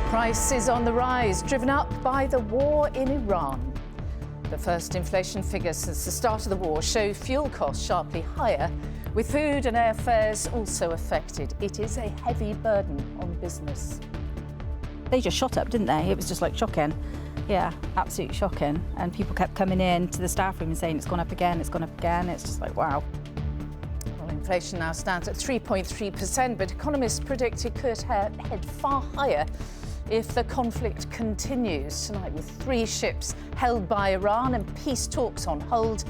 Prices on the rise, driven up by the war in Iran. The first inflation figures since the start of the war show fuel costs sharply higher, with food and airfares also affected. It is a heavy burden on business. They just shot up, didn't they? It was just like shocking. Yeah, absolutely shocking. And people kept coming in to the staff room and saying it's gone up again, it's gone up again. It's just like, wow. Well, inflation now stands at 3.3%, but economists predict it could head far higher if the conflict continues. Tonight, with 3 ships held by Iran and peace talks on hold,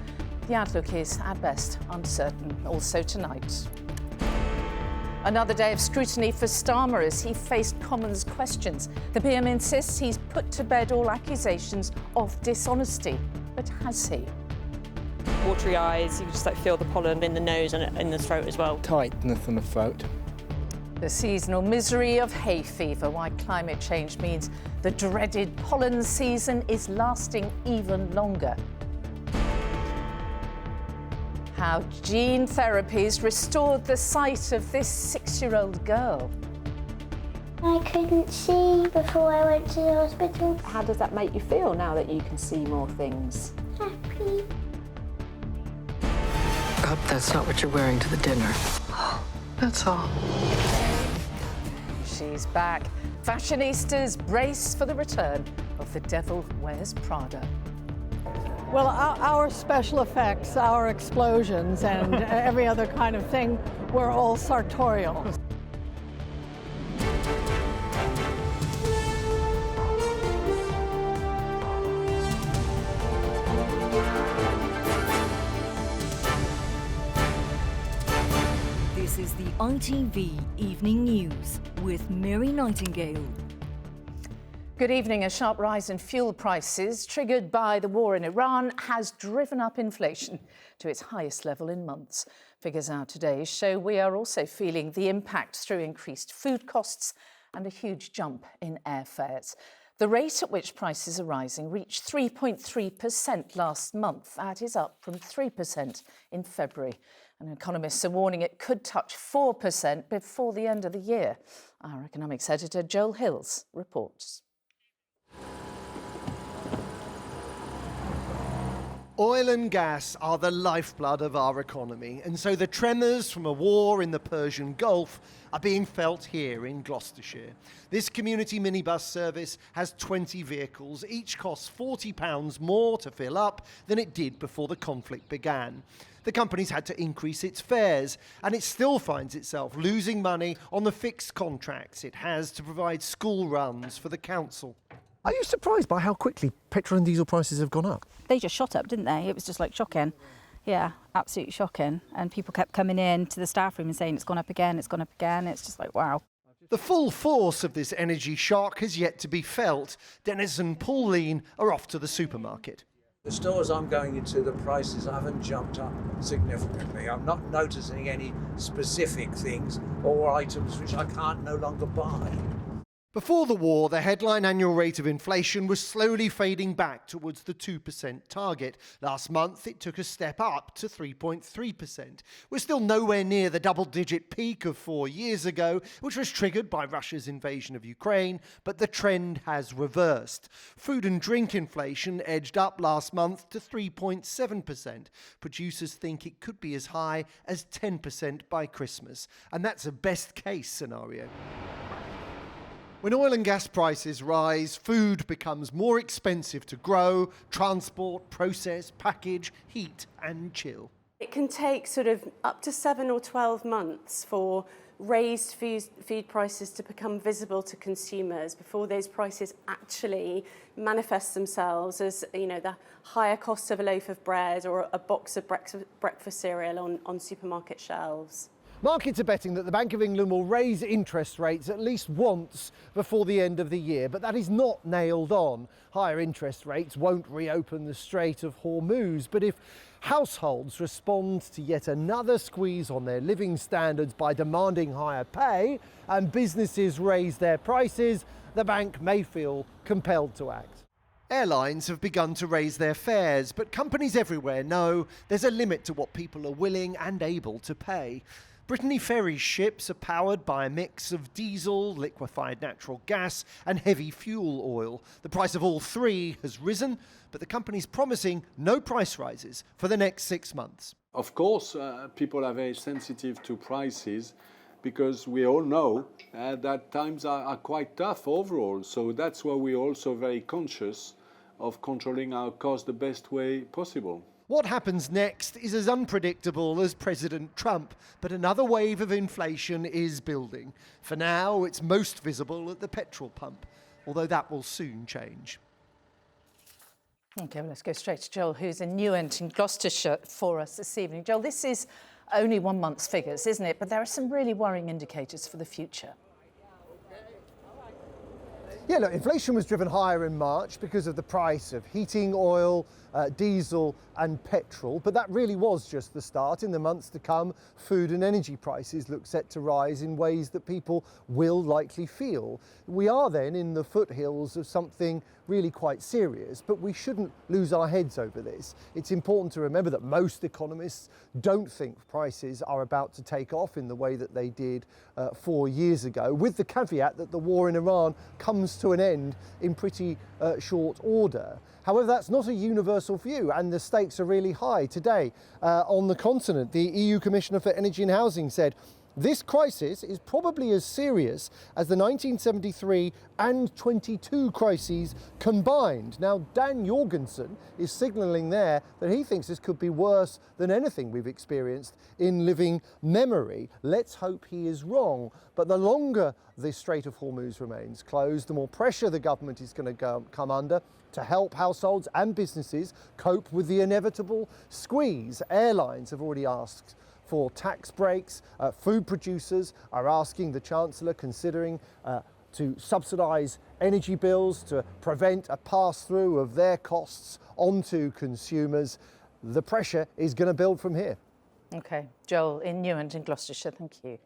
the outlook is, at best, uncertain. Also tonight. Another day of scrutiny for Starmer as he faced Commons questions. The PM insists he's put to bed all accusations of dishonesty. But has he? Watery eyes, you just feel the pollen in the nose and in the throat as well. Tightness in the throat. The seasonal misery of hay fever, why climate change means the dreaded pollen season is lasting even longer. How gene therapies restored the sight of this 6-year-old girl. I couldn't see before I went to the hospital. How does that make you feel now that you can see more things? Happy. I hope that's not what you're wearing to the dinner. That's all. She's back. Fashionistas brace for the return of The Devil Wears Prada. Well, our special effects, our explosions and every other kind of thing were all sartorial. This is the ITV Evening News with Mary Nightingale. Good evening. A sharp rise in fuel prices, triggered by the war in Iran, has driven up inflation to its highest level in months. Figures out today show we are also feeling the impact through increased food costs and a huge jump in airfares. The rate at which prices are rising reached 3.3% last month. That is up from 3% in February. And economists are warning it could touch 4% before the end of the year. Our economics editor, Joel Hills, reports. Oil and gas are the lifeblood of our economy, and so the tremors from a war in the Persian Gulf are being felt here in Gloucestershire. This community minibus service has 20 vehicles. Each costs £40 more to fill up than it did before the conflict began. The company's had to increase its fares, and it still finds itself losing money on the fixed contracts it has to provide school runs for the council. Are you surprised by how quickly petrol and diesel prices have gone up? They just shot up, didn't they? It was just like shocking. Yeah, absolutely shocking. And people kept coming in to the staff room and saying it's gone up again, it's gone up again. It's just like, wow. The full force of this energy shock has yet to be felt. Dennis and Pauline are off to the supermarket. The stores I'm going into, the prices haven't jumped up significantly. I'm not noticing any specific things or items which I can't no longer buy. Before the war, the headline annual rate of inflation was slowly fading back towards the 2% target. Last month, it took a step up to 3.3%. We're still nowhere near the double-digit peak of 4 years ago, which was triggered by Russia's invasion of Ukraine, but the trend has reversed. Food and drink inflation edged up last month to 3.7%. Producers think it could be as high as 10% by Christmas, and that's a best-case scenario. When oil and gas prices rise, food becomes more expensive to grow, transport, process, package, heat and chill. It can take sort of up to 7 or 12 months for raised food prices to become visible to consumers before those prices actually manifest themselves as, you know, the higher cost of a loaf of bread or a box of breakfast cereal on supermarket shelves. Markets are betting that the Bank of England will raise interest rates at least once before the end of the year, but that is not nailed on. Higher interest rates won't reopen the Strait of Hormuz, but if households respond to yet another squeeze on their living standards by demanding higher pay and businesses raise their prices, the bank may feel compelled to act. Airlines have begun to raise their fares, but companies everywhere know there's a limit to what people are willing and able to pay. Brittany Ferries ships are powered by a mix of diesel, liquefied natural gas and heavy fuel oil. The price of all three has risen, but the company's promising no price rises for the next 6 months. Of course, people are very sensitive to prices because we all know that times are quite tough overall. So that's why we're also very conscious of controlling our costs the best way possible. What happens next is as unpredictable as President Trump, but another wave of inflation is building. For now, it's most visible at the petrol pump, although that will soon change. OK, well, let's go straight to Joel, who's in Newent in Gloucestershire for us this evening. Joel, this is only 1 month's figures, isn't it? But there are some really worrying indicators for the future. Yeah, look, inflation was driven higher in March because of the price of heating oil, diesel and petrol, but that really was just the start. In the months to come, food and energy prices look set to rise in ways that people will likely feel. We are then in the foothills of something really quite serious, but we shouldn't lose our heads over this. It's important to remember that most economists don't think prices are about to take off in the way that they did 4 years ago, with the caveat that the war in Iran comes to an end in pretty short order. However, that's not a universal view, and the stakes are really high. Today, on the continent, the EU Commissioner for Energy and Housing said, this crisis is probably as serious as the 1973 and 22 crises combined. Now, Dan Jorgensen is signalling there that he thinks this could be worse than anything we've experienced in living memory. Let's hope he is wrong. But the longer the Strait of Hormuz remains closed, the more pressure the government is going to come under to help households and businesses cope with the inevitable squeeze. Airlines have already asked for tax breaks. Food producers are asking the Chancellor, considering to subsidise energy bills to prevent a pass-through of their costs onto consumers. The pressure is going to build from here. OK, Joel in Newent in Gloucestershire, thank you.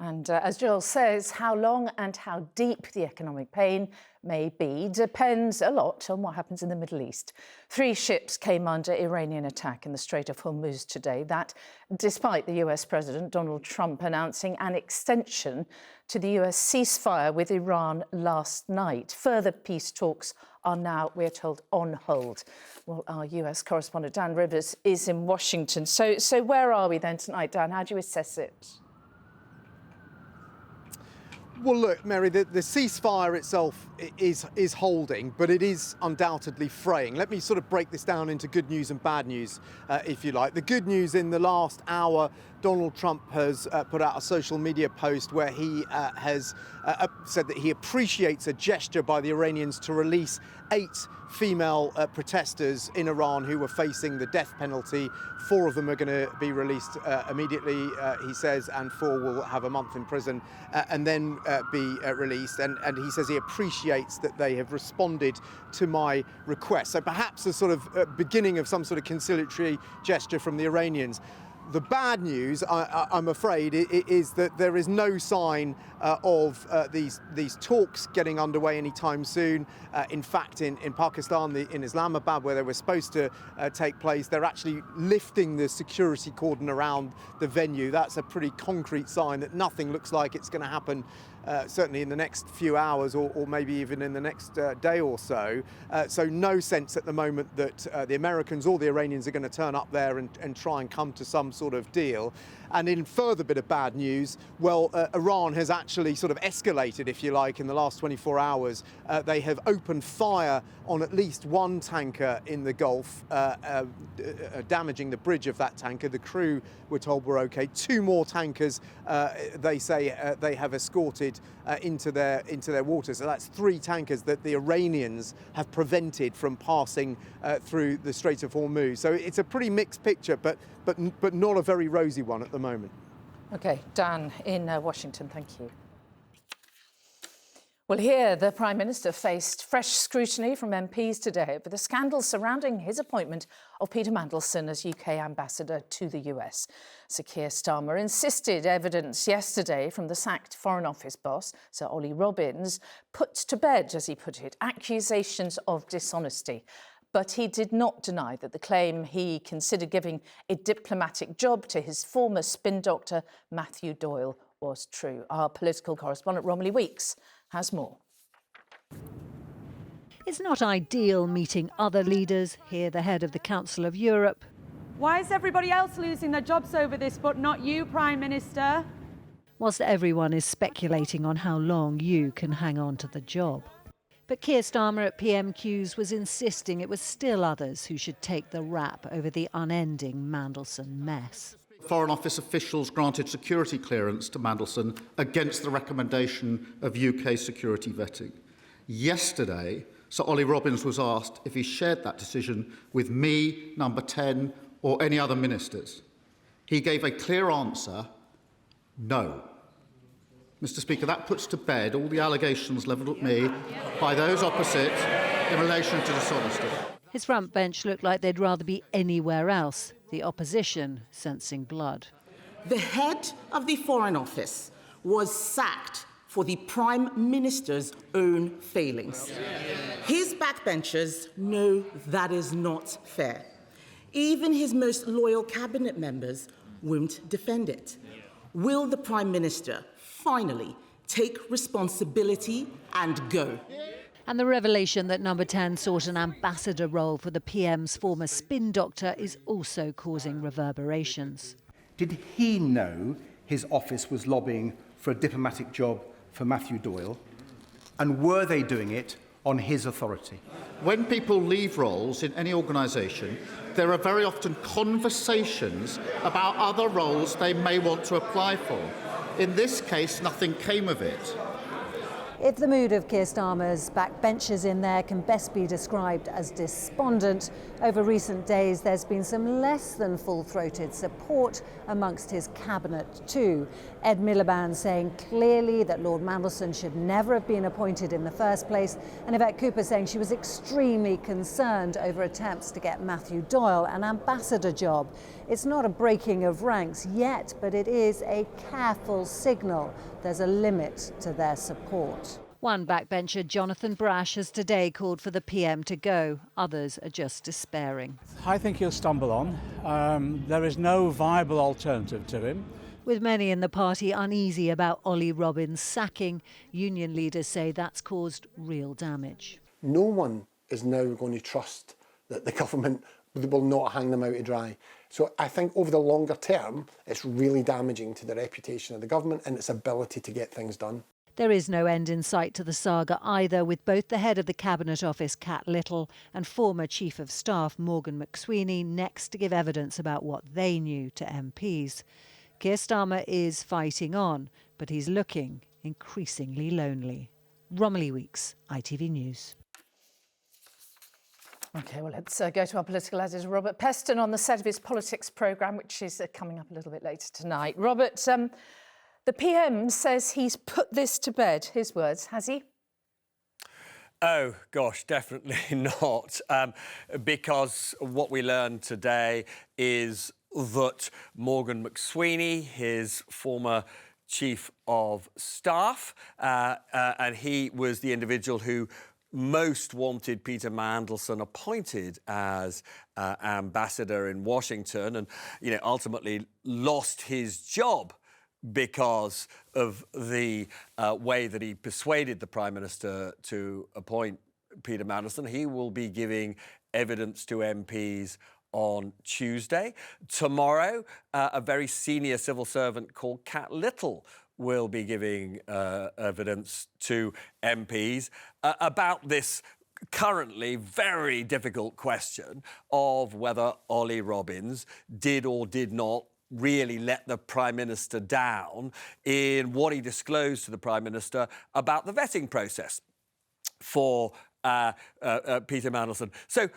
And as Joel says, how long and how deep the economic pain may be depends a lot on what happens in the Middle East. 3 ships came under Iranian attack in the Strait of Hormuz today. That despite the US President Donald Trump announcing an extension to the US ceasefire with Iran last night. Further peace talks are now, we're told, on hold. Well, our US correspondent Dan Rivers is in Washington. So where are we then tonight, Dan? How do you assess it? Well, look, Mary, the ceasefire itself is holding, but it is undoubtedly fraying. Let me sort of break this down into good news and bad news, if you like. The good news: in the last hour, Donald Trump has put out a social media post where he has said that he appreciates a gesture by the Iranians to release 8 female protesters in Iran who were facing the death penalty. 4 of them are going to be released immediately, he says, and 4 will have a month in prison and then be released. And he says he appreciates that they have responded to my request. So perhaps a sort of beginning of some sort of conciliatory gesture from the Iranians. The bad news, I'm afraid, is that there is no sign of these talks getting underway anytime soon. In fact, in Pakistan, in Islamabad, where they were supposed to take place, they're actually lifting the security cordon around the venue. That's a pretty concrete sign that nothing looks like it's going to happen, certainly in the next few hours or maybe even in the next day or so. So no sense at the moment that the Americans or the Iranians are going to turn up there and try and come to some sort of deal. And in further bit of bad news, well, Iran has actually sort of escalated, if you like, in the last 24 hours. They have opened fire on at least 1 tanker in the Gulf, damaging the bridge of that tanker. The crew, we're told, were okay. 2 more tankers, they say, they have escorted into their waters. So that's 3 tankers that the Iranians have prevented from passing through the Strait of Hormuz. So it's a pretty mixed picture, but not a very rosy one at the moment. OK, Dan in Washington, thank you. Well, here the Prime Minister faced fresh scrutiny from MPs today over the scandal surrounding his appointment of Peter Mandelson as UK ambassador to the US. Sir Keir Starmer insisted evidence yesterday from the sacked Foreign Office boss, Sir Ollie Robbins, put to bed, as he put it, accusations of dishonesty. But he did not deny that the claim he considered giving a diplomatic job to his former spin doctor, Matthew Doyle, was true. Our political correspondent, Romilly Weeks, has more. It's not ideal meeting other leaders. Here, the head of the Council of Europe. Why is everybody else losing their jobs over this, but not you, Prime Minister? Whilst everyone is speculating on how long you can hang on to the job. But Keir Starmer at PMQs was insisting it was still others who should take the rap over the unending Mandelson mess. Foreign Office officials granted security clearance to Mandelson against the recommendation of UK security vetting. Yesterday, Sir Ollie Robbins was asked if he shared that decision with me, Number 10, or any other ministers. He gave a clear answer: no. Mr. Speaker, that puts to bed all the allegations levelled at me by those opposite in relation to dishonesty. His front bench looked like they'd rather be anywhere else, the opposition sensing blood. The head of the Foreign Office was sacked for the Prime Minister's own failings. His backbenchers know that is not fair. Even his most loyal cabinet members won't defend it. Will the Prime Minister finally take responsibility and go? And the revelation that Number 10 sought an ambassador role for the PM's former spin doctor is also causing reverberations. Did he know his office was lobbying for a diplomatic job for Matthew Doyle? And were they doing it on his authority? When people leave roles in any organisation, there are very often conversations about other roles they may want to apply for. In this case, nothing came of it. If the mood of Keir Starmer's backbenchers in there can best be described as despondent, over recent days there's been some less than full-throated support amongst his cabinet too. Ed Miliband saying clearly that Lord Mandelson should never have been appointed in the first place, and Yvette Cooper saying she was extremely concerned over attempts to get Matthew Doyle an ambassador job. It's not a breaking of ranks yet, but it is a careful signal there's a limit to their support. One backbencher, Jonathan Brash, has today called for the PM to go. Others are just despairing. I think he'll stumble on. There is no viable alternative to him. With many in the party uneasy about Ollie Robbins' sacking, union leaders say that's caused real damage. No one is now going to trust that the government will not hang them out to dry. So I think over the longer term, it's really damaging to the reputation of the government and its ability to get things done. There is no end in sight to the saga either, with both the head of the Cabinet Office, Kat Little, and former Chief of Staff, Morgan McSweeney, next to give evidence about what they knew to MPs. Keir Starmer is fighting on, but he's looking increasingly lonely. Romilly Weeks, ITV News. OK, well, let's go to our political editor, Robert Peston, on the set of his politics programme, which is coming up a little bit later tonight. Robert, the PM says he's put this to bed. His words, has he? Oh, gosh, definitely not. Because what we learned today is that Morgan McSweeney, his former Chief of Staff, and he was the individual who most wanted Peter Mandelson appointed as ambassador in Washington, and ultimately lost his job because of the way that he persuaded the Prime Minister to appoint Peter Mandelson. He will be giving evidence to MPs on Tuesday. Tomorrow, a very senior civil servant called Kat Little will be giving evidence to MPs about this currently very difficult question of whether Ollie Robbins did or did not really let the Prime Minister down in what he disclosed to the Prime Minister about the vetting process for Peter Mandelson. So,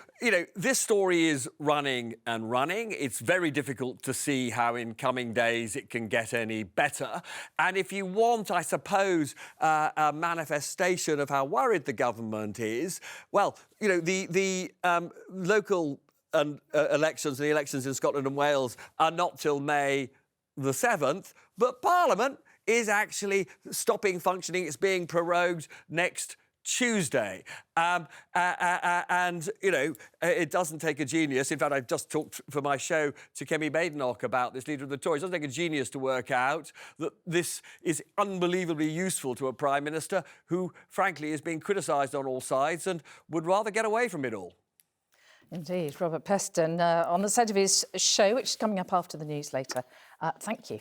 this story is running and running. It's very difficult to see how in coming days it can get any better. And if you want, I suppose, a manifestation of how worried the government is, well, the local elections, the elections in Scotland and Wales are not till May the 7th, but Parliament is actually stopping functioning. It's being prorogued next Tuesday. And, you know, it doesn't take a genius. In fact, I've just talked for my show to Kemi Badenoch about this, leader of the Tories. It doesn't take a genius to work out that this is unbelievably useful to a Prime Minister who, frankly, is being criticised on all sides and would rather get away from it all. Indeed. Robert Peston on the set of his show, which is coming up after the news later. Thank you.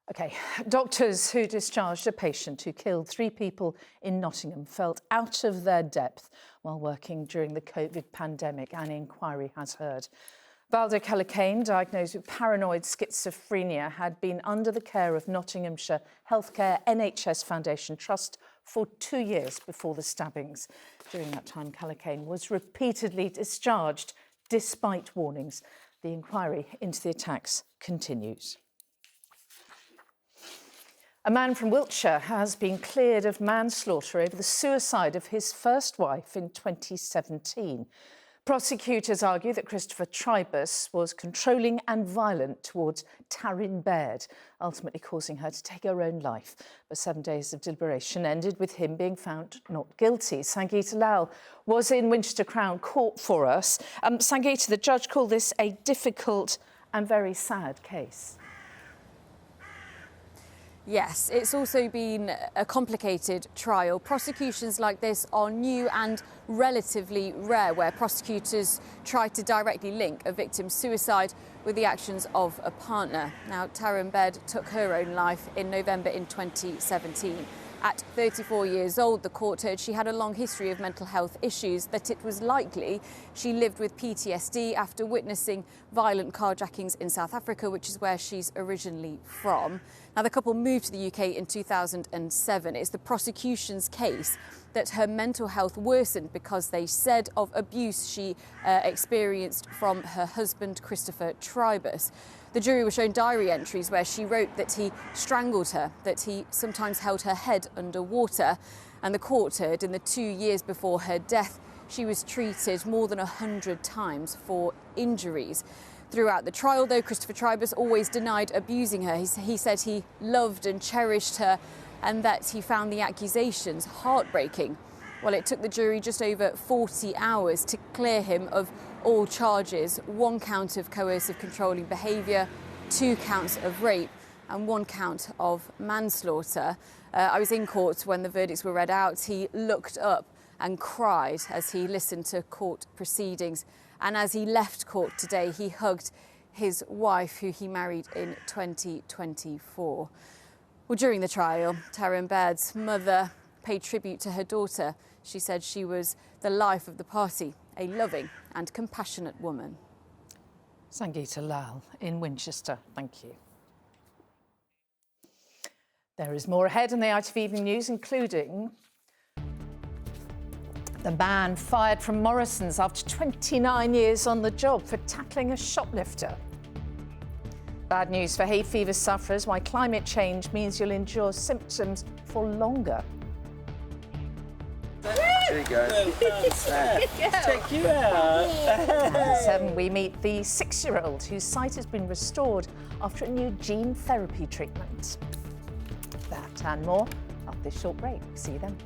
OK, doctors who discharged a patient who killed 3 people in Nottingham felt out of their depth while working during the COVID pandemic, an inquiry has heard. Valdo Callicane, diagnosed with paranoid schizophrenia, had been under the care of Nottinghamshire Healthcare NHS Foundation Trust for 2 years before the stabbings. During that time, Callicane was repeatedly discharged despite warnings. The inquiry into the attacks continues. A man from Wiltshire has been cleared of manslaughter over the suicide of his first wife in 2017. Prosecutors argue that Christopher Tribus was controlling and violent towards Taryn Baird, ultimately causing her to take her own life. But 7 days of deliberation ended with him being found not guilty. Sangeeta Lal was in Winchester Crown Court for us. Sangeeta, the judge called this a difficult and very sad case. Yes, it's also been a complicated trial. Prosecutions like this are new and relatively rare, where prosecutors try to directly link a victim's suicide with the actions of a partner. Now, Taryn Baird took her own life in November in 2017. At 34 years old, the court heard she had a long history of mental health issues, that it was likely she lived with PTSD after witnessing violent carjackings in South Africa, which is where she's originally from. Now, the couple moved to the UK in 2007. It's the prosecution's case that her mental health worsened because they said of abuse she experienced from her husband, Christopher Tribus. The jury was shown diary entries where she wrote that he strangled her, that he sometimes held her head underwater. And the court heard in the 2 years before her death, she was treated more than 100 times for injuries. Throughout the trial, though, Christopher Tribus always denied abusing her. He said he loved and cherished her and that he found the accusations heartbreaking. Well, it took the jury just over 40 hours to clear him of all charges: 1 count of coercive controlling behaviour, 2 counts of rape and 1 count of manslaughter. I was in court when the verdicts were read out. He looked up and cried as he listened to court proceedings. And as he left court today, he hugged his wife, who he married in 2024. Well, during the trial, Taryn Baird's mother paid tribute to her daughter. She said she was the life of the party, a loving and compassionate woman. Sangeeta Lal in Winchester. Thank you. There is more ahead in the ITV Evening News, including the man fired from Morrison's after 29 years on the job for tackling a shoplifter. Bad news for hay fever sufferers, why climate change means you'll endure symptoms for longer. There you go. Check you out. At 7, we meet the 6-year-old whose sight has been restored after a new gene therapy treatment. That and more after this short break. See you then.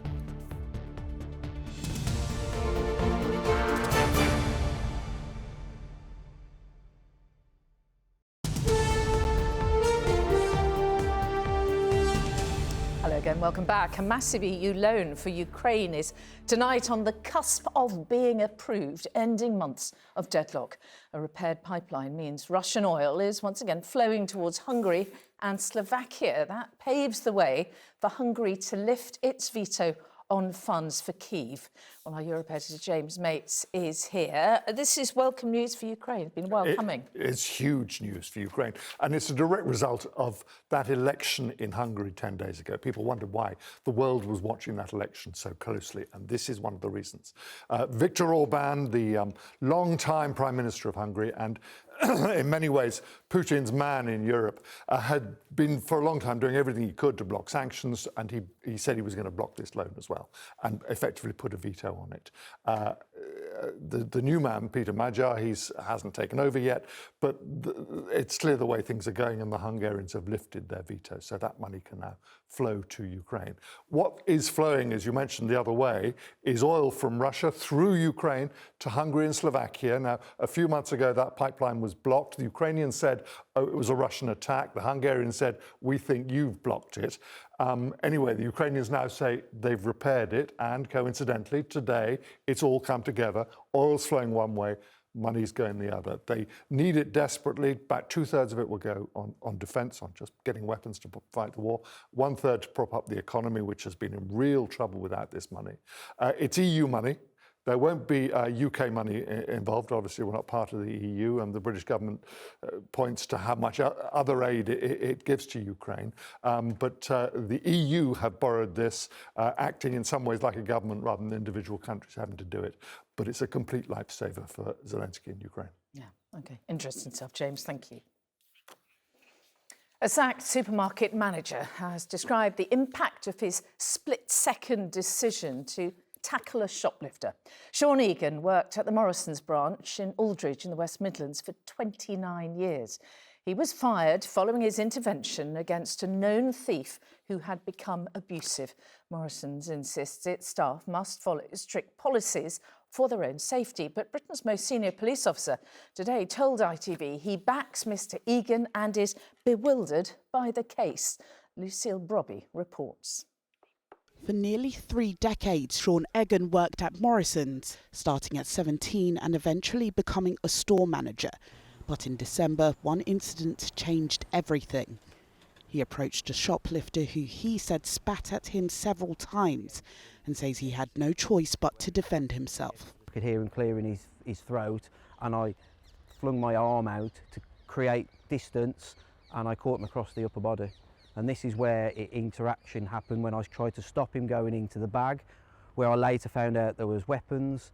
Hello again, welcome back. A massive EU loan for Ukraine is tonight on the cusp of being approved, ending months of deadlock. A repaired pipeline means Russian oil is once again flowing towards Hungary and Slovakia. That paves the way for Hungary to lift its veto on funds for Kyiv. Well, our Europe editor James Mates is here. This is welcome news for Ukraine. It's been a while coming. It's huge news for Ukraine, and it's a direct result of that election in Hungary 10 days ago. People wondered why the world was watching that election so closely, and this is one of the reasons. Viktor Orban, the long-time Prime Minister of Hungary, and in many ways Putin's man in Europe, had been for a long time doing everything he could to block sanctions, and he said he was going to block this loan as well, and effectively put a veto on it. The new man, Peter Magyar, hasn't taken over yet, but it's clear the way things are going, and the Hungarians have lifted their veto, so that money can now flow to Ukraine. What is flowing, as you mentioned the other way, is oil from Russia through Ukraine to Hungary and Slovakia. Now, a few months ago, that pipeline was blocked. The Ukrainians said, oh, it was a Russian attack. The Hungarians said, we think you've blocked it. Anyway, the Ukrainians now say they've repaired it, and coincidentally, today, it's all come together. Oil's flowing one way, money's going the other. They need it desperately. About 2/3 of it will go on defence, on just getting weapons to fight the war. 1/3 to prop up the economy, which has been in real trouble without this money. It's EU money. There won't be UK money involved. Obviously, we're not part of the EU, and the British government points to how much other aid it gives to Ukraine. But the EU have borrowed this, acting in some ways like a government rather than individual countries having to do it. But it's a complete lifesaver for Zelensky in Ukraine. Yeah, OK. Interesting stuff, James. Thank you. A sacked supermarket manager has described the impact of his split-second decision to tackle a shoplifter. Sean Egan worked at the Morrison's branch in Aldridge in the West Midlands for 29 years. He was fired following his intervention against a known thief who had become abusive. Morrison's insists its staff must follow strict policies for their own safety. But Britain's most senior police officer today told ITV he backs Mr Egan and is bewildered by the case. Lucille Brobby reports. For nearly 3 decades, Sean Egan worked at Morrison's, starting at 17 and eventually becoming a store manager. But in December, one incident changed everything. He approached a shoplifter who he said spat at him several times and says he had no choice but to defend himself. I could hear him clearing his throat, and I flung my arm out to create distance, and I caught him across the upper body. And this is where interaction happened when I tried to stop him going into the bag, where I later found out there was weapons,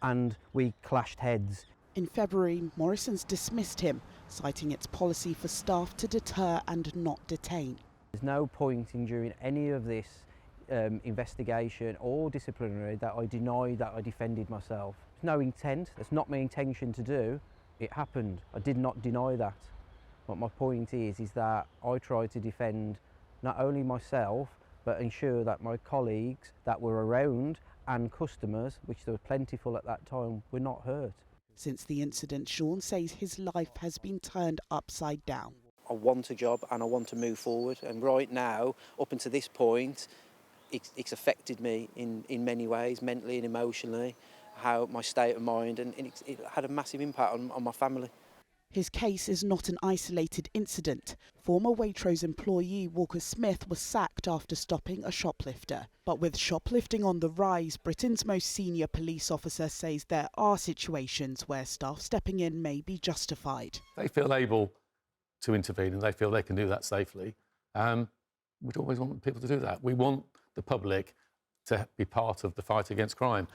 and we clashed heads. In February, Morrison's dismissed him, citing its policy for staff to deter and not detain. There's no point in during any of this investigation or disciplinary that I deny that I defended myself. There's no intent, that's not my intention to do. It happened, I did not deny that. But my point is that I tried to defend not only myself, but ensure that my colleagues that were around and customers, which there were plentiful at that time, were not hurt. Since the incident, Sean says his life has been turned upside down. I want a job and I want to move forward, and right now, up until this point, it's affected me in many ways, mentally and emotionally, how my state of mind, and it had a massive impact on my family. His case is not an isolated incident. Former Waitrose employee Walker Smith was sacked after stopping a shoplifter. But with shoplifting on the rise, Britain's most senior police officer says there are situations where staff stepping in may be justified. They feel able to intervene and they feel they can do that safely. We'd always want people to do that. We want the public to be part of the fight against crime.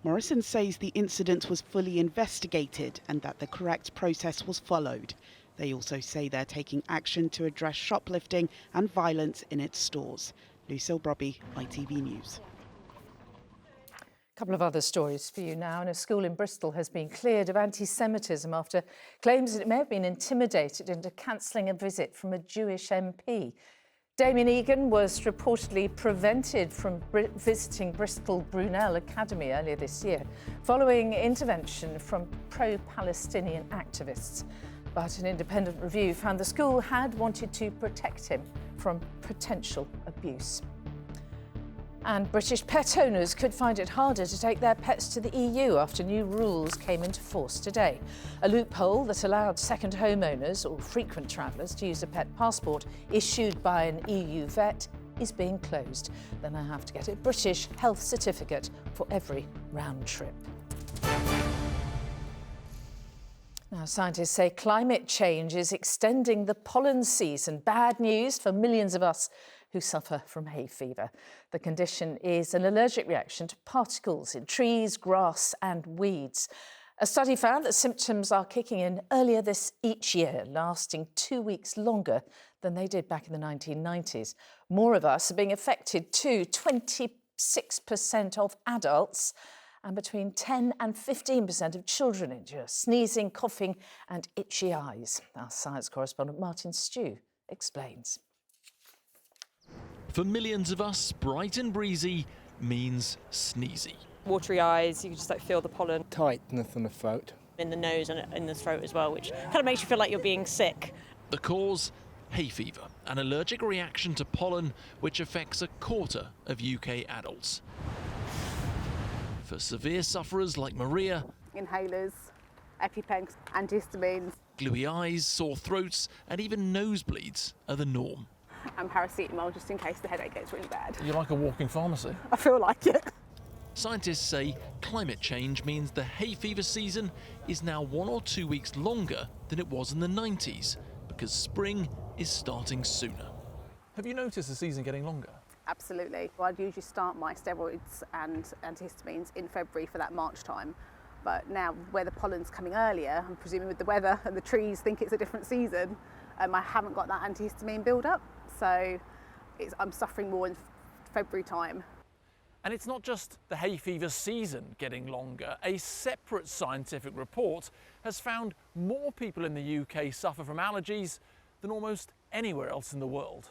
Morrison says the incident was fully investigated and that the correct process was followed. They also say they're taking action to address shoplifting and violence in its stores. Lucille Brobby, ITV News. A couple of other stories for you now. And a school in Bristol has been cleared of anti-Semitism after claims that it may have been intimidated into cancelling a visit from a Jewish MP. Damien Egan was reportedly prevented from visiting Bristol Brunel Academy earlier this year, following intervention from pro-Palestinian activists. But an independent review found the school had wanted to protect him from potential abuse. And British pet owners could find it harder to take their pets to the EU after new rules came into force today. A loophole that allowed second homeowners or frequent travellers to use a pet passport issued by an EU vet is being closed. Then I have to get a British health certificate for every round trip. Now, scientists say climate change is extending the pollen season. Bad news for millions of us who suffer from hay fever. The condition is an allergic reaction to particles in trees, grass and weeds. A study found that symptoms are kicking in earlier each year, lasting 2 weeks longer than they did back in the 1990s. More of us are being affected too, 26% of adults and between 10 and 15% of children endure sneezing, coughing and itchy eyes. Our science correspondent Martin Stew explains. For millions of us, bright and breezy means sneezy. Watery eyes, you can just feel the pollen. Tightness in the throat. In the nose and in the throat as well, which kind of makes you feel like you're being sick. The cause? Hay fever, an allergic reaction to pollen which affects 1/4 of UK adults. For severe sufferers like Maria, inhalers, EpiPens, antihistamines, gluey eyes, sore throats and even nosebleeds are the norm. and paracetamol just in case the headache gets really bad. You're like a walking pharmacy. I feel like it. Scientists say climate change means the hay fever season is now 1 or 2 weeks longer than it was in the 90s because spring is starting sooner. Have you noticed the season getting longer? Absolutely. Well, I'd usually start my steroids and antihistamines in February for that March time. But now, where the pollen's coming earlier, I'm presuming with the weather and the trees think it's a different season, I haven't got that antihistamine build-up, so I'm suffering more in February time. And it's not just the hay fever season getting longer. A separate scientific report has found more people in the UK suffer from allergies than almost anywhere else in the world.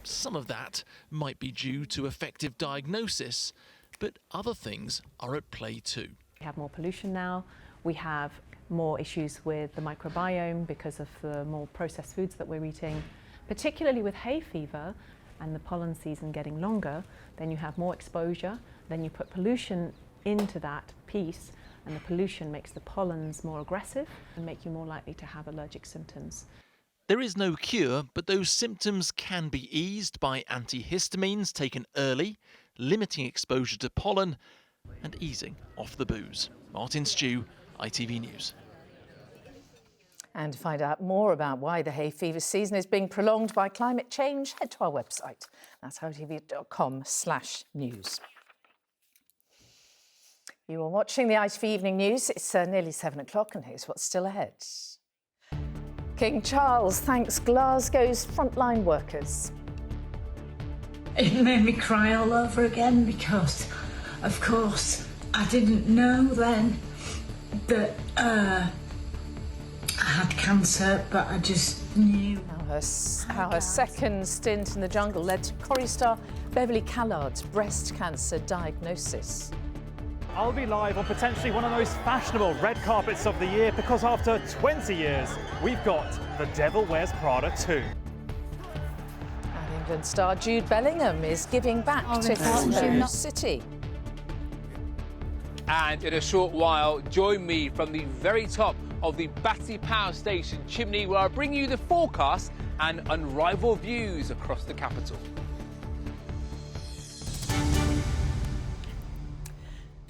Some of that might be due to effective diagnosis, but other things are at play too. We have more pollution now, we have more issues with the microbiome because of the more processed foods that we're eating, particularly with hay fever and the pollen season getting longer, then you have more exposure, then you put pollution into that piece, and the pollution makes the pollens more aggressive and make you more likely to have allergic symptoms. There is no cure, but those symptoms can be eased by antihistamines taken early, limiting exposure to pollen and easing off the booze. Martin Stew, ITV News. And to find out more about why the hay fever season is being prolonged by climate change, head to our website. That's itv.com/news. You are watching the ITV Evening News. It's nearly 7 o'clock and here's what's still ahead. King Charles thanks Glasgow's frontline workers. It made me cry all over again because, of course, I didn't know then that I had cancer, but I just knew. How her second stint in the jungle led to Corrie star Beverly Callard's breast cancer diagnosis. I'll be live on potentially one of the most fashionable red carpets of the year because after 20 years, we've got The Devil Wears Prada 2. And England star Jude Bellingham is giving back to his home city. And in a short while, join me from the very top of the Battersea Power Station chimney where I bring you the forecast and unrivaled views across the capital.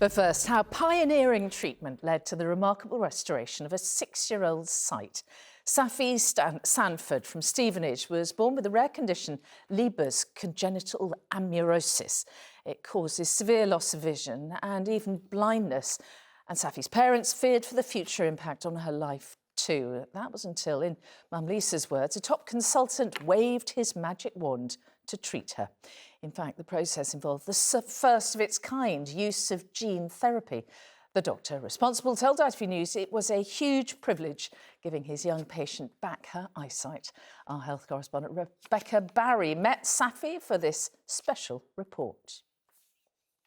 But first, how pioneering treatment led to the remarkable restoration of a 6-year-old's sight. Safi Sanford from Stevenage was born with the rare condition Leber's congenital amaurosis. It causes severe loss of vision and even blindness. And Safi's parents feared for the future impact on her life too. That was until, in Mum Lisa's words, a top consultant waved his magic wand to treat her. In fact, the process involved the first of its kind use of gene therapy. The doctor responsible told ITV News it was a huge privilege giving his young patient back her eyesight. Our health correspondent Rebecca Barry met Safi for this special report.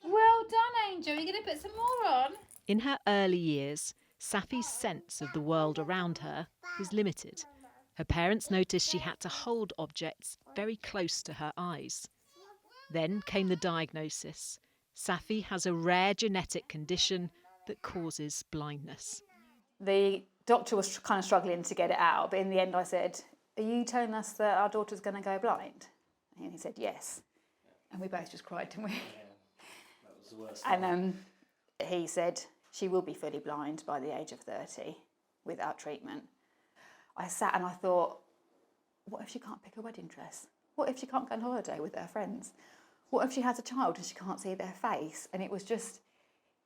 Well done, Angel. You're going to put some more on? In her early years, Safi's sense of the world around her was limited. Her parents noticed she had to hold objects very close to her eyes. Then came the diagnosis. Safi has a rare genetic condition that causes blindness. The doctor was kind of struggling to get it out, but in the end I said, "Are you telling us that our daughter's going to go blind?" And he said, "Yes." And we both just cried, didn't we? That was the worst. And he said, "She will be fully blind by the age of 30 without treatment." I sat and I thought, what if she can't pick a wedding dress? What if she can't go on holiday with her friends? What if she has a child and she can't see their face? And it was just,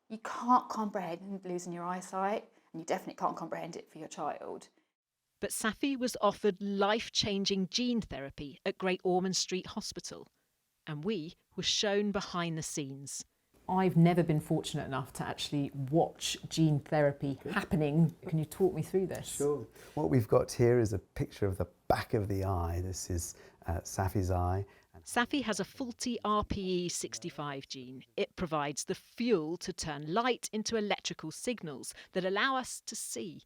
you can't comprehend losing your eyesight, and you definitely can't comprehend it for your child. But Safi was offered life-changing gene therapy at Great Ormond Street Hospital, and we were shown behind the scenes. I've never been fortunate enough to actually watch gene therapy happening. Can you talk me through this? Sure. What we've got here is a picture of the back of the eye. This is Safi's eye. Safi has a faulty RPE65 gene. It provides the fuel to turn light into electrical signals that allow us to see.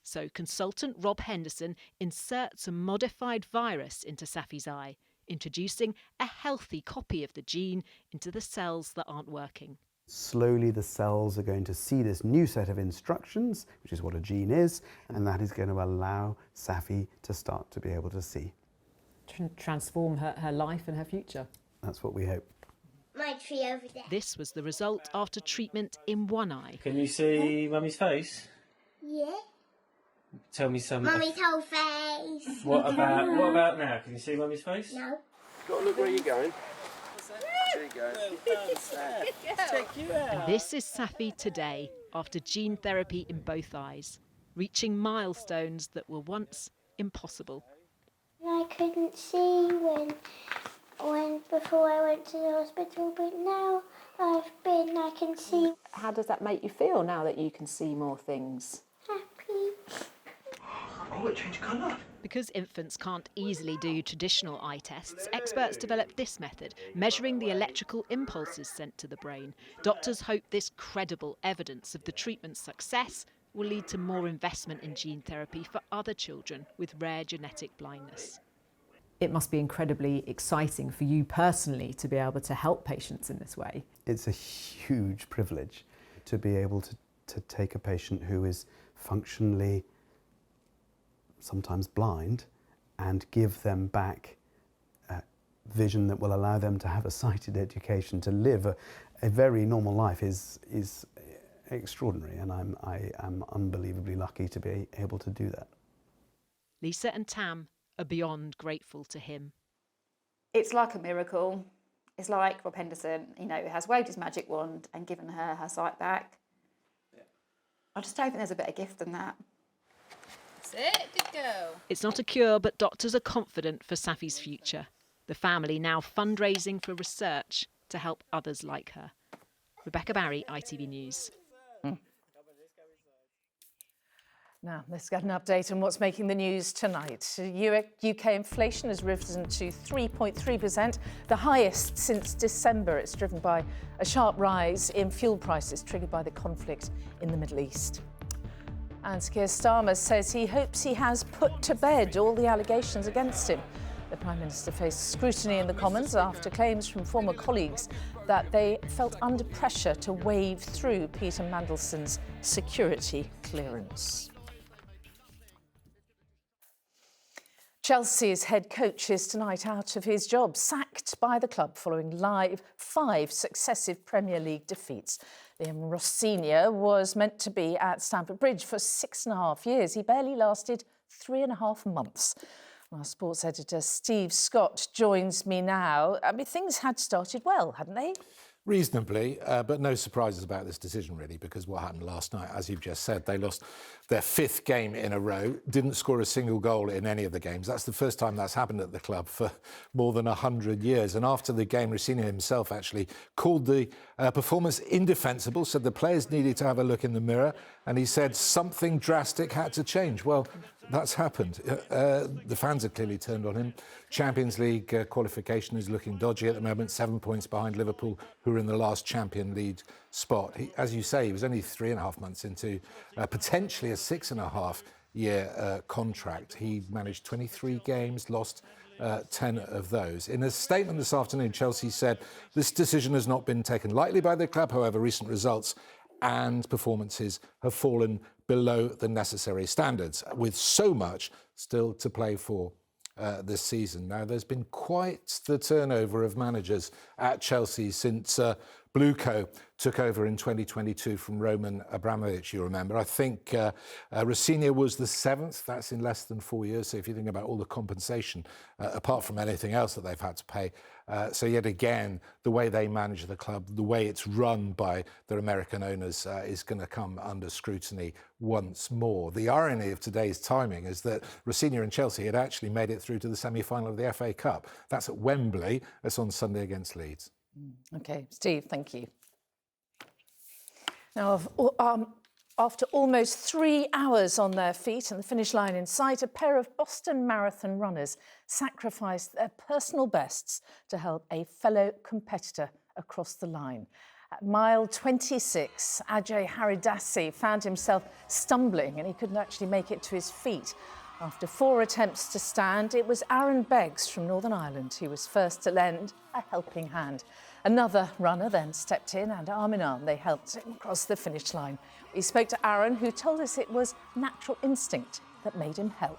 So consultant Rob Henderson inserts a modified virus into Safi's eye, introducing a healthy copy of the gene into the cells that aren't working. Slowly the cells are going to see this new set of instructions, which is what a gene is, and that is going to allow Safi to start to be able to see. Transform her life and her future. That's what we hope. My tree over there. This was the result after treatment in one eye. Can you see Mummy's face? Yeah. Tell me some. Mummy's whole face. What about now? Can you see Mummy's face? No. Got to look where you're going. There you go. Let's take you out. This is Safi today, after gene therapy in both eyes, reaching milestones that were once impossible. I couldn't see when before I went to the hospital, but now I can see. How does that make you feel now that you can see more things? Happy. Oh, it changed colour. Because infants can't easily do traditional eye tests, experts developed this method, measuring the electrical impulses sent to the brain. Doctors hope this credible evidence of the treatment's success will lead to more investment in gene therapy for other children with rare genetic blindness. It must be incredibly exciting for you personally to be able to help patients in this way. It's a huge privilege to be able to take a patient who is functionally sometimes blind and give them back vision that will allow them to have a sighted education, to live a very normal life is extraordinary, and I am unbelievably lucky to be able to do that. Lisa and Tam are beyond grateful to him. It's like a miracle. It's like Rob Henderson, has waved his magic wand and given her sight back. Yeah. I just don't think there's a better gift than that. That's it, good girl. It's not a cure, but doctors are confident for Safi's future. The family now fundraising for research to help others like her. Rebecca Barry, ITV News. Now, let's get an update on what's making the news tonight. UK inflation has risen to 3.3%, the highest since December. It's driven by a sharp rise in fuel prices triggered by the conflict in the Middle East. And Keir Starmer says he hopes he has put to bed all the allegations against him. The Prime Minister faced scrutiny in the Commons after claims from former colleagues that they felt under pressure to wave through Peter Mandelson's security clearance. Chelsea's head coach is tonight out of his job, sacked by the club following 5 successive Premier League defeats. Liam Rossini was meant to be at Stamford Bridge for 6.5 years. He barely lasted 3.5 months. Our sports editor Steve Scott joins me now. I mean, things had started well, hadn't they? Reasonably, but no surprises about this decision, really, because what happened last night, as you've just said, they lost their 5th game in a row, didn't score a single goal in any of the games. That's the first time that's happened at the club for more than 100 years. And after the game, Rossini himself actually called the performance indefensible, said the players needed to have a look in the mirror, and he said something drastic had to change. Well, that's happened. The fans have clearly turned on him. Champions League qualification is looking dodgy at the moment, 7 points behind Liverpool, who are in the last Champions League spot. As you say, he was only 3.5 months into potentially a 6.5-year contract. He managed 23 games, lost 10 of those. In a statement this afternoon, Chelsea said this decision has not been taken lightly by the club. However, recent results and performances have fallen below the necessary standards, with so much still to play for this season. Now, there's been quite the turnover of managers at Chelsea since Bluco took over in 2022 from Roman Abramovich, you remember. I think Rossini was the 7th. That's in less than 4 years. So if you think about all the compensation, apart from anything else that they've had to pay. So yet again, the way they manage the club, the way it's run by their American owners is going to come under scrutiny once more. The irony of today's timing is that Rossini and Chelsea had actually made it through to the semi-final of the FA Cup. That's at Wembley. That's on Sunday against Leeds. OK, Steve, thank you. Now, After almost 3 hours on their feet and the finish line in sight, a pair of Boston Marathon runners sacrificed their personal bests to help a fellow competitor across the line. At mile 26, Ajay Haridasi found himself stumbling and he couldn't actually make it to his feet. After 4 attempts to stand, it was Aaron Beggs from Northern Ireland who was first to lend a helping hand. Another runner then stepped in and arm in arm they helped him across the finish line. We spoke to Aaron, who told us it was natural instinct that made him help.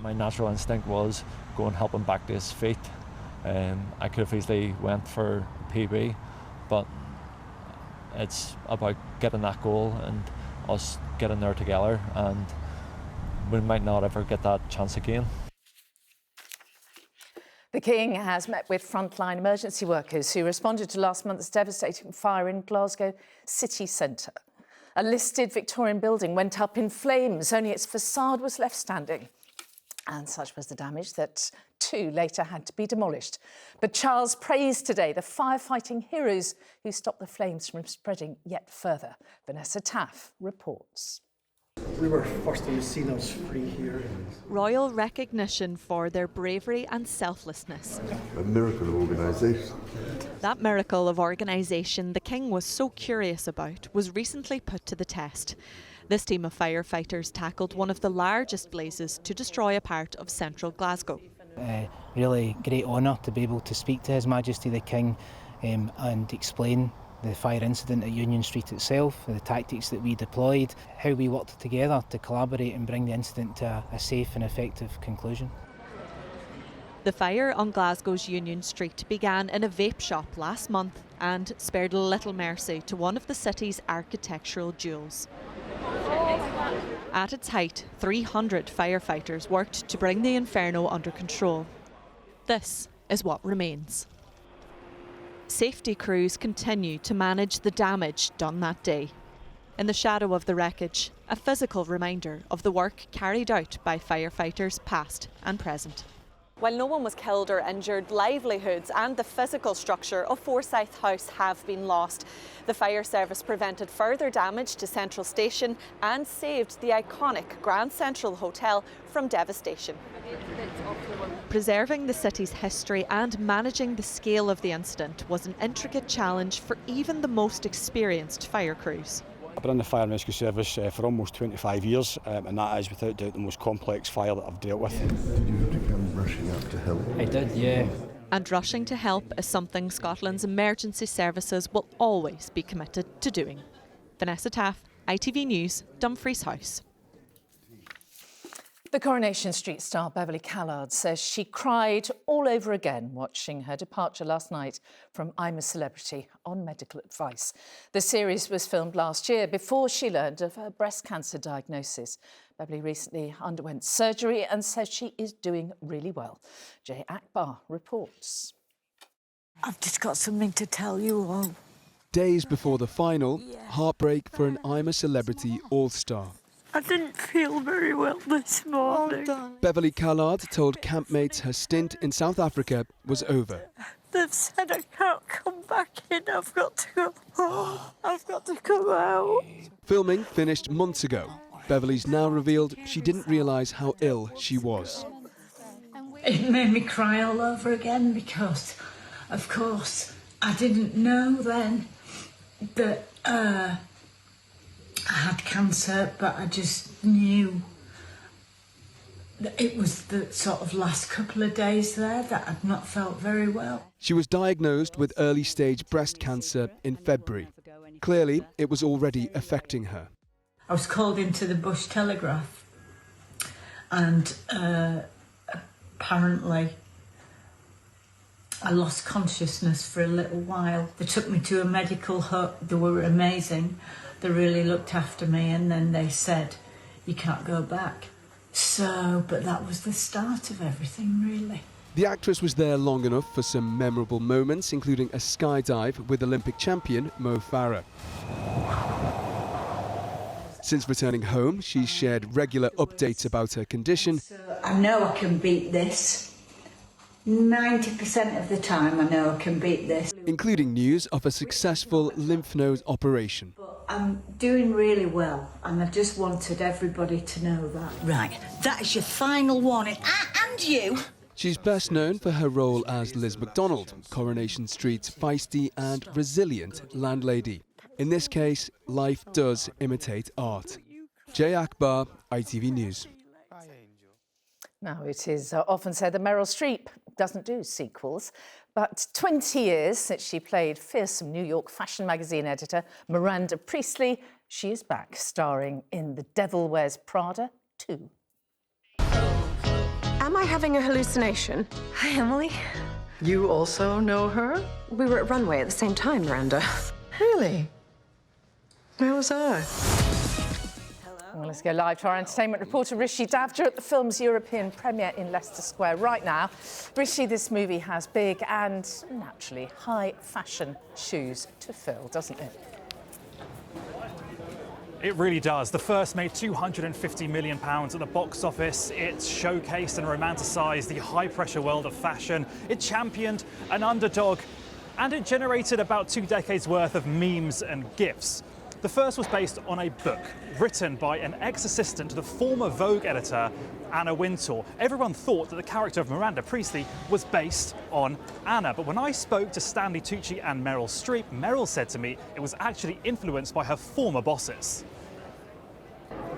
My natural instinct was go and help him back to his feet. I could have easily went for PB, but it's about getting that goal and us getting there together, and we might not ever get that chance again. The King has met with frontline emergency workers who responded to last month's devastating fire in Glasgow city centre. A listed Victorian building went up in flames, only its facade was left standing. And such was the damage that 2 later had to be demolished. But Charles praised today the firefighting heroes who stopped the flames from spreading yet further. Vanessa Taff reports. We were first on the scene, I was free here. Royal recognition for their bravery and selflessness. A miracle of organisation. That miracle of organisation the King was so curious about was recently put to the test. This team of firefighters tackled one of the largest blazes to destroy a part of central Glasgow. Really great honour to be able to speak to His Majesty the King and explain the fire incident at Union Street itself, the tactics that we deployed, how we worked together to collaborate and bring the incident to a safe and effective conclusion. The fire on Glasgow's Union Street began in a vape shop last month and spared little mercy to one of the city's architectural jewels. At its height, 300 firefighters worked to bring the inferno under control. This is what remains. Safety crews continue to manage the damage done that day. In the shadow of the wreckage, a physical reminder of the work carried out by firefighters past and present. While no one was killed or injured, livelihoods and the physical structure of Forsyth House have been lost. The fire service prevented further damage to Central Station and saved the iconic Grand Central Hotel from devastation. Preserving the city's history and managing the scale of the incident was an intricate challenge for even the most experienced fire crews. I've been in the fire and rescue service for almost 25 years and that is without doubt the most complex fire that I've dealt with. Did you have to come rushing up to help? I did, yeah. And rushing to help is something Scotland's emergency services will always be committed to doing. Vanessa Taff, ITV News, Dumfries House. The Coronation Street star Beverly Callard says she cried all over again watching her departure last night from I'm a Celebrity on medical advice. The series was filmed last year before she learned of her breast cancer diagnosis. Beverly recently underwent surgery and says she is doing really well. Jay Akbar reports. I've just got something to tell you all. Days before the final, heartbreak for an I'm a Celebrity all-star. I didn't feel very well this morning. Beverly Callard told campmates her stint in South Africa was over. They've said I can't come back in. I've got to go home. I've got to come out. Filming finished months ago. Beverly's now revealed she didn't realise how ill she was. It made me cry all over again because, of course, I didn't know then that I had cancer, but I just knew that it was the sort of last couple of days there that I'd not felt very well. She was diagnosed with early-stage breast cancer in February. Clearly, it was already affecting her. I was called into the Bush Telegraph and apparently I lost consciousness for a little while. They took me to a medical hut. They were amazing. They really looked after me and then they said, you can't go back. So, but that was the start of everything, really. The actress was there long enough for some memorable moments, including a skydive with Olympic champion Mo Farah. Since returning home, she's shared regular updates about her condition. So I know I can beat this. 90% of the time I know I can beat this. Including news of a successful lymph node operation. I'm doing really well, and I just wanted everybody to know that. Right, that is your final warning. And you! She's best known for her role as Liz MacDonald, Coronation Street's feisty and resilient landlady. In this case, life does imitate art. Jay Akbar, ITV News. Now, it is often said that Meryl Streep doesn't do sequels, but 20 years since she played fearsome New York fashion magazine editor Miranda Priestley, she is back starring in The Devil Wears Prada 2. Am I having a hallucination? Hi, Emily. You also know her? We were at Runway at the same time, Miranda. Really? Where was I? Well, let's go live to our entertainment reporter Rishi Davja at the film's European premiere in Leicester Square right now. Rishi, this movie has big and, naturally, high fashion shoes to fill, doesn't it? It really does. The first made £250 million at the box office. It showcased and romanticised the high-pressure world of fashion. It championed an underdog, and it generated about 2 decades worth of memes and GIFs. The first was based on a book written by an ex-assistant to the former Vogue editor, Anna Wintour. Everyone thought that the character of Miranda Priestley was based on Anna, but when I spoke to Stanley Tucci and Meryl Streep, Meryl said to me it was actually influenced by her former bosses.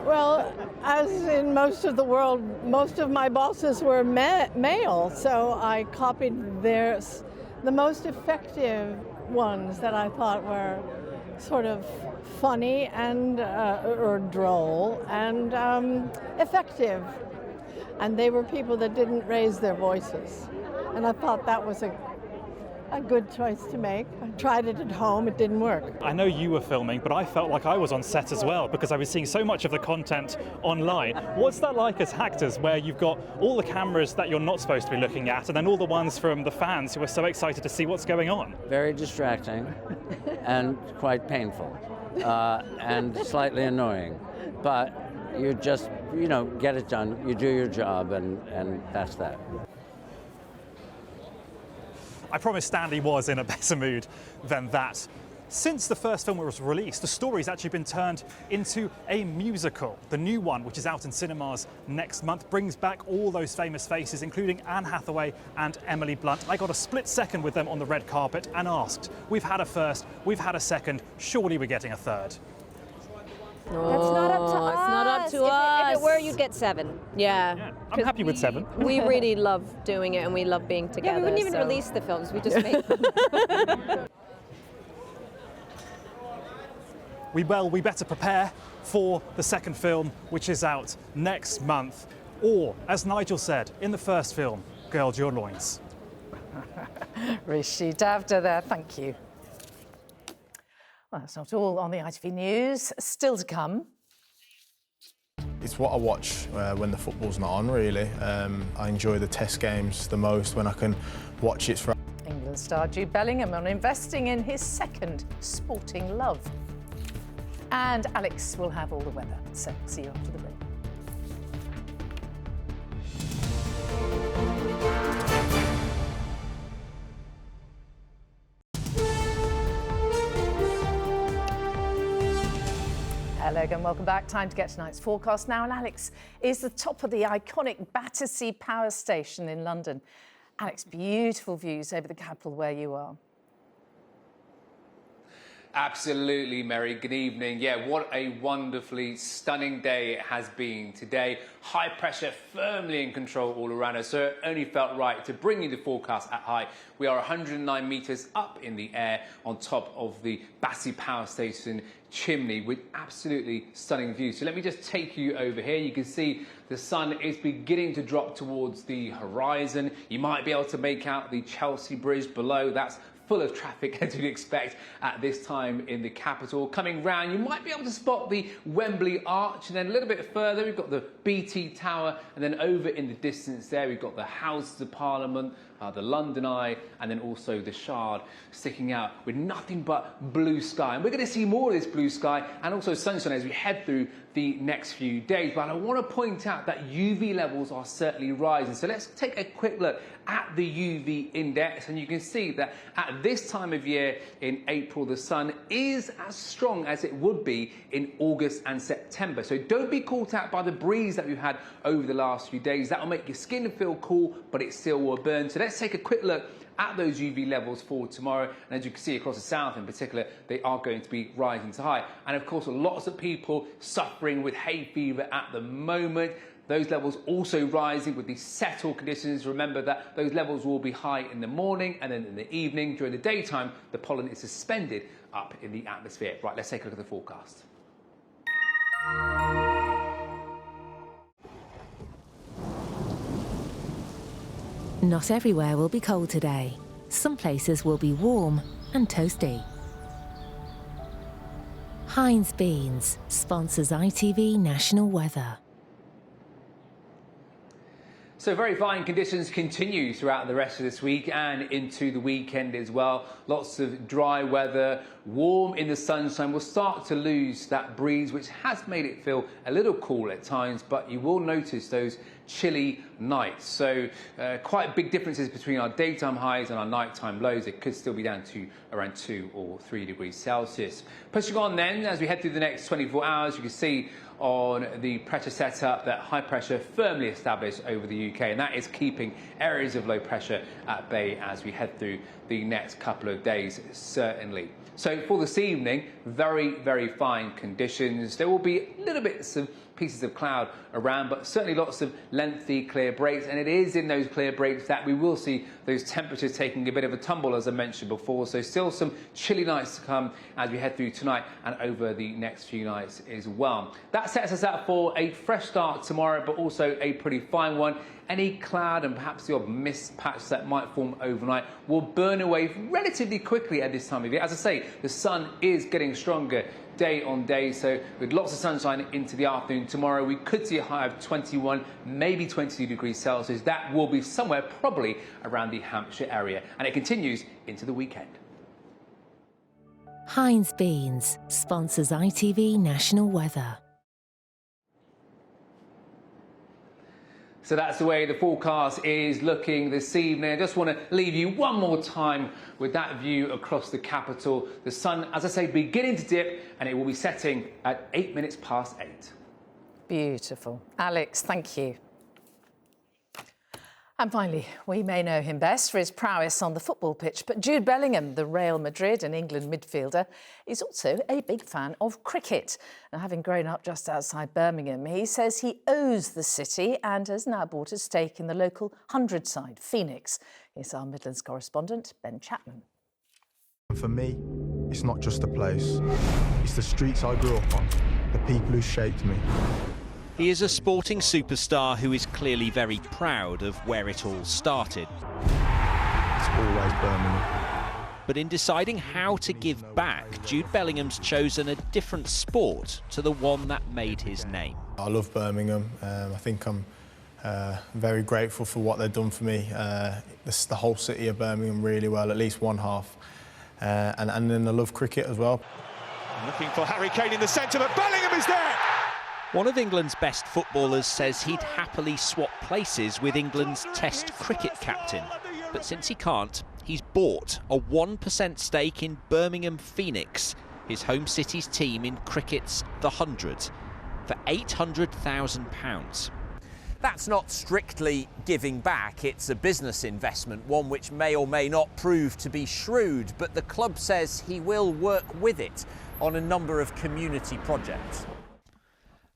Well, as in most of the world, most of my bosses were male, so I copied theirs. The most effective ones that I thought were sort of funny and or droll and effective, and they were people that didn't raise their voices, and I thought that was a good choice to make. I tried it at home, it didn't work. I know you were filming, but I felt like I was on set as well because I was seeing so much of the content online. What's that like as actors, where you've got all the cameras that you're not supposed to be looking at and then all the ones from the fans who are so excited to see what's going on? Very distracting and quite painful and slightly annoying. But you just, get it done, you do your job, and that's that. I promise Stanley was in a better mood than that. Since the first film was released, the story's actually been turned into a musical. The new one, which is out in cinemas next month, brings back all those famous faces, including Anne Hathaway and Emily Blunt. I got a split second with them on the red carpet and asked, we've had a first, we've had a second, surely we're getting a third. No, that's not up to us. It's not up to us. If it were, you'd get 7. Yeah. I'm happy with 7. We really love doing it, and we love being together. Yeah, we wouldn't even release the films. We just make them. We better prepare for the second film, which is out next month. Or, as Nigel said in the first film, gird your loins. Rishi Davda there, thank you. Well, that's not all on the ITV News. Still to come. It's what I watch when the football's not on, really. I enjoy the test games the most when I can watch it. England star Jude Bellingham on investing in his second sporting love. And Alex will have all the weather, so see you after the break. Hello again, welcome back. Time to get tonight's forecast now. And Alex is the top of the iconic Battersea Power Station in London. Alex, beautiful views over the capital where you are. Absolutely, Mary. Good evening. Yeah, what a wonderfully stunning day it has been today. High pressure firmly in control all around us, so it only felt right to bring you the forecast at height. We are 109 metres up in the air on top of the Battersea Power Station chimney with absolutely stunning views. So let me just take you over here. You can see the sun is beginning to drop towards the horizon. You might be able to make out the Chelsea Bridge below. That's full of traffic, as you'd expect at this time in the capital. Coming round, you might be able to spot the Wembley Arch, and then a little bit further, we've got the BT Tower, and then over in the distance there, we've got the Houses of Parliament, the London Eye, and then also the Shard sticking out with nothing but blue sky. And we're going to see more of this blue sky and also sunshine as we head through the next few days. But I want to point out that UV levels are certainly rising. So let's take a quick look at the UV index, and you can see that at this time of year in April, the sun is as strong as it would be in August and September. So don't be caught out by the breeze that we've had over the last few days. That will make your skin feel cool, but it still will burn. So let's take a quick look at those UV levels for tomorrow. And as you can see across the south in particular, they are going to be rising to high. And of course, lots of people suffering with hay fever at the moment. Those levels also rising with the settled conditions. Remember that those levels will be high in the morning, and then in the evening, during the daytime, the pollen is suspended up in the atmosphere. Right, let's take a look at the forecast. Not everywhere will be cold today. Some places will be warm and toasty. Heinz Beans sponsors ITV National Weather. So very fine conditions continue throughout the rest of this week and into the weekend as well. Lots of dry weather, warm in the sunshine. We'll start to lose that breeze, which has made it feel a little cool at times, but you will notice those chilly nights. So quite big differences between our daytime highs and our nighttime lows. It could still be down to around 2 or 3 degrees Celsius. Pushing on then, as we head through the next 24 hours, you can see on the pressure setup that high pressure firmly established over the UK, and that is keeping areas of low pressure at bay as we head through the next couple of days, certainly. So for this evening, very, very fine conditions. There will be little bits of pieces of cloud around, but certainly lots of lengthy clear breaks, and it is in those clear breaks that we will see those temperatures taking a bit of a tumble, as I mentioned before. So still some chilly nights to come as we head through tonight and over the next few nights as well. That sets us up for a fresh start tomorrow, but also a pretty fine one. Any cloud and perhaps the odd mist patch that might form overnight will burn away relatively quickly at this time of year. As I say, the sun is getting stronger day on day, so with lots of sunshine into the afternoon tomorrow, we could see a high of 21, maybe 22 degrees Celsius. That will be somewhere probably around the Hampshire area, and it continues into the weekend. Heinz Beans sponsors ITV National Weather. So that's the way the forecast is looking this evening. I just want to leave you one more time with that view across the capital. The sun, as I say, beginning to dip, and it will be setting at 8 minutes past 8. Beautiful. Alex, thank you. And finally, we may know him best for his prowess on the football pitch, but Jude Bellingham, the Real Madrid and England midfielder, is also a big fan of cricket. Now, having grown up just outside Birmingham, he says he owes the city and has now bought a stake in the local 100 side, Phoenix. Here's our Midlands correspondent, Ben Chapman. For me, it's not just a place. It's the streets I grew up on, the people who shaped me. He is a sporting superstar who is clearly very proud of where it all started. It's always Birmingham. But in deciding how to give back, Jude Bellingham's chosen a different sport to the one that made his name. I love Birmingham. I think I'm very grateful for what they've done for me. The whole city of Birmingham really well, at least one half. And then I love cricket as well. Looking for Harry Kane in the centre, but Bellingham is there! One of England's best footballers says he'd happily swap places with England's Test cricket captain. But since he can't, he's bought a 1% stake in Birmingham Phoenix, his home city's team in cricket's The 100, for £800,000. That's not strictly giving back, it's a business investment, one which may or may not prove to be shrewd, but the club says he will work with it on a number of community projects.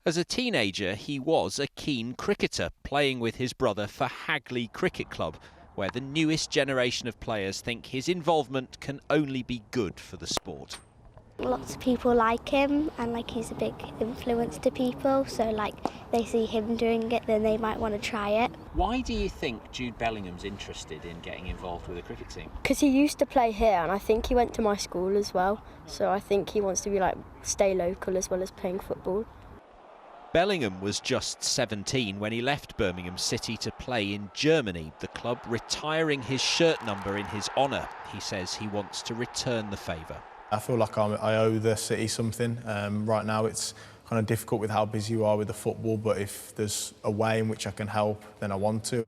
As a teenager, he was a keen cricketer, playing with his brother for Hagley Cricket Club, where the newest generation of players think his involvement can only be good for the sport. Lots of people like him, and he's a big influence to people, so they see him doing it, then they might want to try it. Why do you think Jude Bellingham's interested in getting involved with a cricket team? Because he used to play here, and I think he went to my school as well, so I think he wants to be stay local as well as playing football. Bellingham was just 17 when he left Birmingham City to play in Germany, the club retiring his shirt number in his honour. He says he wants to return the favour. I feel like I owe the city something. Right now it's kind of difficult with how busy you are with the football, but if there's a way in which I can help, then I want to.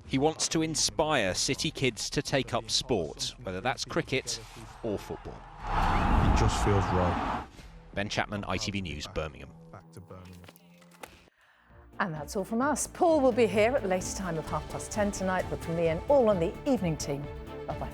He wants to inspire City kids to take up sport, whether that's cricket or football. It just feels right. Ben Chapman, ITV News, Birmingham. And that's all from us. Paul will be here at a later time of 10:30 tonight, but from me and all on the evening team, bye-bye.